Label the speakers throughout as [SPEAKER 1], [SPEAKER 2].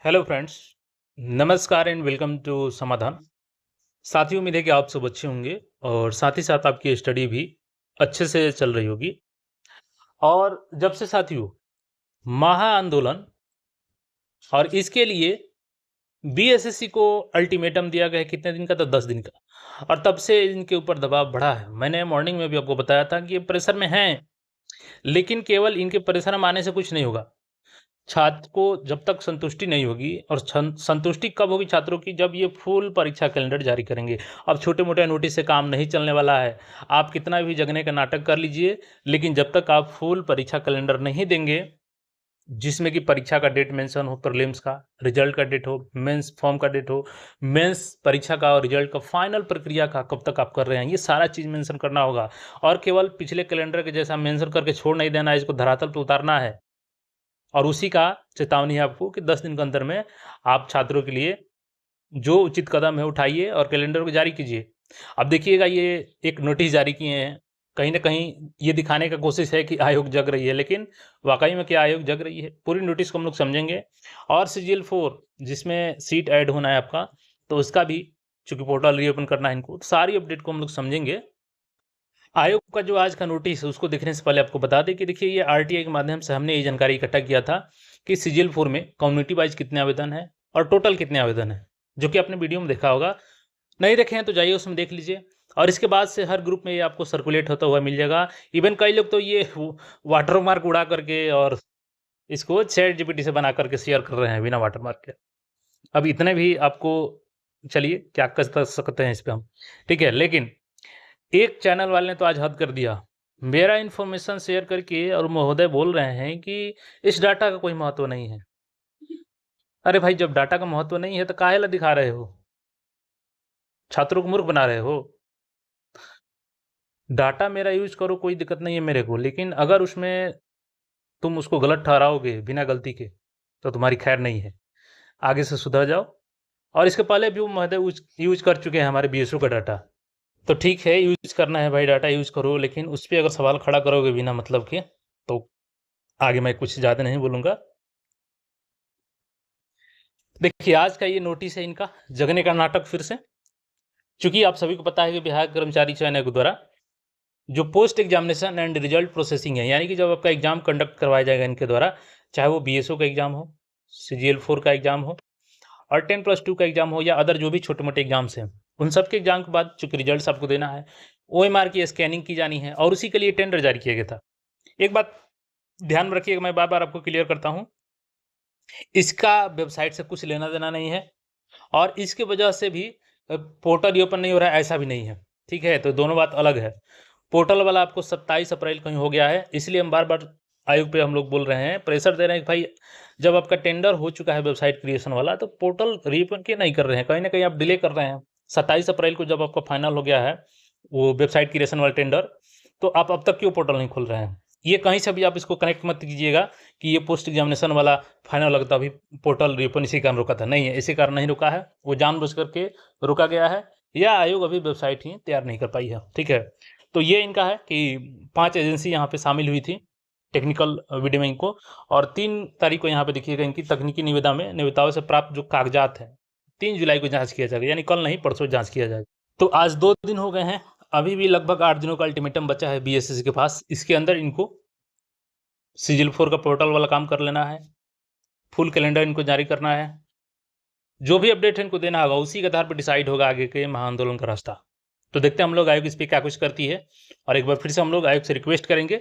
[SPEAKER 1] Hello friends, नमस्कार and welcome to समाधान। साथियों, उम्मीद है कि आप सब अच्छे होंगे और साथ ही साथ आपकी स्टडी भी अच्छे से चल रही होगी। और जब से साथियों महा आंदोलन और इसके लिए बीएसएससी को अल्टीमेटम दिया गया है, कितने दिन का? तो 10 दिन का। और तब से इनके ऊपर दबाव बढ़ा है। मैंने मॉर्निंग में भी आपको बताया था कि ये प्रेशर में हैं, लेकिन केवल इनके प्रेशर में आने से कुछ नहीं होगा। छात्र को जब तक संतुष्टि नहीं होगी, और संतुष्टि कब होगी छात्रों की? जब ये फुल परीक्षा कैलेंडर जारी करेंगे। अब छोटे-मोटे नोटिस से काम नहीं चलने वाला है। आप कितना भी जगने का नाटक कर लीजिए, लेकिन जब तक आप फुल परीक्षा कैलेंडर नहीं देंगे, जिसमें कि परीक्षा का डेट मेंशन हो, प्रीलिम्स का, रिजल्ट का डेट हो, मेंस फॉर्म का डेट हो, मेंस परीक्षा का और रिजल्ट का, फाइनल प्रक्रिया का कब तक आप कर रहे हैं, ये सारा चीज़ मेंशन करना होगा। और केवल पिछले कैलेंडर के जैसा मेंशन करके छोड़ नहीं देना है, इसको धरातल पे उतारना है। और उसी का चेतावनी है आपको कि 10 दिन के अंदर में आप छात्रों के लिए जो उचित कदम है उठाइए और कैलेंडर को जारी कीजिए। अब देखिएगा, ये एक नोटिस जारी किए हैं, कहीं न कहीं ये दिखाने का कोशिश है कि आयोग जग रही है, लेकिन वाक़ई में क्या आयोग जग रही है? पूरी नोटिस को हम लोग समझेंगे। और सीजीएल 4 जिसमें सीट ऐड होना है आपका, तो उसका भी चूँकि पोर्टल रीओपन करना है इनको, तो सारी अपडेट को हम लोग समझेंगे। आयोग का जो आज का नोटिस है उसको देखने से पहले आपको बता दें कि देखिए, ये आरटीआई के माध्यम से हमने ये जानकारी इकट्ठा किया था कि सीजीएल 4 में कम्युनिटी वाइज कितने आवेदन हैं और टोटल कितने आवेदन हैं, जो कि आपने वीडियो में देखा होगा। नहीं देखे हैं तो जाइए उसमें देख लीजिए। और इसके बाद से हर ग्रुप में ये आपको सर्कुलेट होता हुआ मिल जाएगा। इवन कई लोग तो ये वाटर मार्क उड़ा करके और इसको चैट जीपीटी से बना करके शेयर कर रहे हैं बिना वाटर मार्क के। अब इतने भी आपको, चलिए क्या कर सकते हैं इस पे हम, ठीक है। लेकिन एक चैनल वाले ने तो आज हद कर दिया। मेरा इन्फॉर्मेशन शेयर करके और महोदय बोल रहे हैं कि इस डाटा का कोई महत्व नहीं है। अरे भाई, जब डाटा का महत्व नहीं है तो काहे ला दिखा रहे हो? छात्रों को मूर्ख बना रहे हो? डाटा मेरा यूज़ करो, कोई दिक्कत नहीं है मेरे को, लेकिन अगर उसमें तुम उसको गलत ठहराओगे बिना गलती के, तो तुम्हारी खैर नहीं है। आगे से सुधर जाओ। और इसके पहले भी वो महोदय यूज़ कर चुके हैं हमारे बीएसओ का डाटा। तो ठीक है, यूज़ करना है भाई, डाटा यूज़ करो, लेकिन उस पे अगर सवाल खड़ा करोगे बिना मतलब के, तो आगे मैं कुछ ज़्यादा नहीं बोलूँगा। देखिए, आज का ये नोटिस है इनका, जगने का नाटक फिर से। चूँकि आप सभी को पता है कि बिहार कर्मचारी चयन आयोग द्वारा जो post examination and result processing है, यानी कि जब आपका एग्ज़ाम कंडक्ट करवाया जाएगा इनके द्वारा, चाहे वो बीएसओ का एग्ज़ाम हो, सीजीएल 4 का एग्ज़ाम हो और 10+2 का एग्ज़ाम हो, या अदर जो भी छोटे-मोटे एग्ज़ाम्स हैं, उन सब के एग्ज़ाम के बाद चूँकि रिजल्ट्स आपको देना है, ओएमआर की स्कैनिंग की जानी है और उसी के लिए टेंडर जारी किया गया था। एक बात ध्यान में रखिएगा, मैं बार-बार आपको क्लियर करता हूँ, इसका वेबसाइट से कुछ लेना-देना नहीं है और इसकी वजह से भी पोर्टल रीओपन नहीं हो रहा है, ऐसा भी नहीं है, ठीक है? तो दोनों बात अलग है। पोर्टल वाला आपको 27 अप्रैल को ही हो गया है, इसलिए हम बार-बार आयोग पे हम लोग बोल रहे हैं, प्रेशर दे रहे हैं कि भाई, जब आपका टेंडर हो चुका है वेबसाइट क्रिएशन वाला, तो पोर्टल रीओपन क्यों नहीं कर रहे हैं? कहीं न कहीं आप डिले कर रहे हैं। 27 अप्रैल को जब आपका फाइनल हो गया है, वो वेबसाइट क्रिएशन वाला टेंडर, तो आप अब तक क्यों पोर्टल नहीं खोल रहे हैं? ये कहीं से भी आप इसको कनेक्ट मत कीजिएगा कि ये पोस्ट एग्ज़ामिनेशन वाला फाइनल लगता अभी पोर्टल रीओपन इसी कारण रुका था। नहीं है, इसी कारण नहीं रुका है, वो जानबूझ करके रोका गया है, या आयोग अभी वेबसाइट ही तैयार नहीं कर पाई है, ठीक है? तो ये इनका है कि 5 एजेंसी यहाँ पे शामिल हुई थी टेक्निकल वीडियोइंग को, और 3 तारीख को यहाँ पे देखिएगा इनकी तकनीकी निविदा में निविदाओं से प्राप्त जो कागज़ात हैं, 3 जुलाई को जाँच किया जाएगा, यानी कल नहीं परसों जाँच किया जाएगा। तो आज 2 दिन हो गए हैं, अभी भी लगभग 8 दिनों का अल्टीमेटम बचा है बीएसएससी के पास। इसके अंदर इनको सीजीएल 4 का पोर्टल वाला काम कर लेना है, फुल कैलेंडर इनको जारी करना है। जो भी अपडेट है इनको देना होगा, उसी के आधार पर डिसाइड होगा आगे के महाआंदोलन का रास्ता। तो देखते हैं हम लोग आयोग इस पे क्या कुछ करती है, और एक बार फिर से हम लोग आयोग से रिक्वेस्ट करेंगे,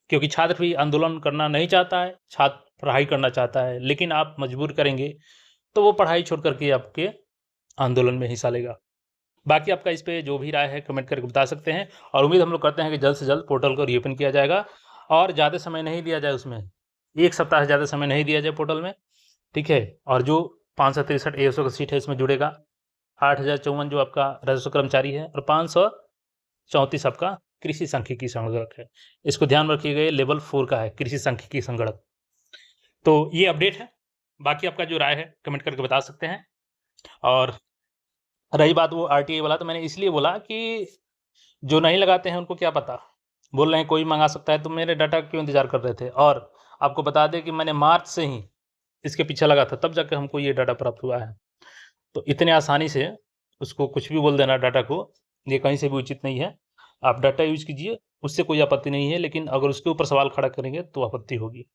[SPEAKER 1] क्योंकि छात्र भी आंदोलन करना नहीं चाहता है, छात्र पढ़ाई करना चाहता है, लेकिन आप मजबूर करेंगे, तो वो पढ़ाई छोड़ कर के आपके आंदोलन में हिस्सा लेगा। बाकी आपका इस पे जो भी राय है कमेंट करके बता सकते हैं, और उम्मीद हम लोग करते हैं कि जल्द से जल्द पोर्टल को रीओपन किया जाएगा और ज़्यादा समय नहीं दिया जाए उसमें, 1 सप्ताह से ज़्यादा समय नहीं दिया जाए पोर्टल में, ठीक है? और जो 563 एएसओ का सीट है इसमें जुड़ेगा, 8054 जो आपका राजस्व कर्मचारी है, और 534 आपका कृषि सांख्यिकी संगणक है। इसको ध्यान में रखिएगा, ये लेवल 4 का है, कृषि सांख्यिकी संगणक। तो ये अपडेट है, बाकी आपका जो राय है कमेंट करके बता सकते हैं। और रही बात वो आरटीआई वाला, तो मैंने इसलिए बोला कि जो नहीं लगाते हैं उनको क्या पता, बोल रहे हैं कोई मंगा सकता है, तो मेरे डाटा क्यों इंतज़ार कर रहे थे? और आपको बता दें कि मैंने मार्च से ही इसके पीछे लगा था, तब जाके हमको ये डाटा प्राप्त हुआ है। तो इतने आसानी से उसको कुछ भी बोल देना डाटा को, ये कहीं से भी उचित नहीं है। आप डाटा यूज़ कीजिए, उससे कोई आपत्ति नहीं है, लेकिन अगर उसके ऊपर सवाल खड़ा करेंगे तो आपत्ति होगी।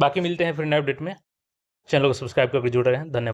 [SPEAKER 1] बाकी मिलते हैं फिर नए अपडेट में। चैनल को सब्सक्राइब करके जुड़े रहें। धन्यवाद।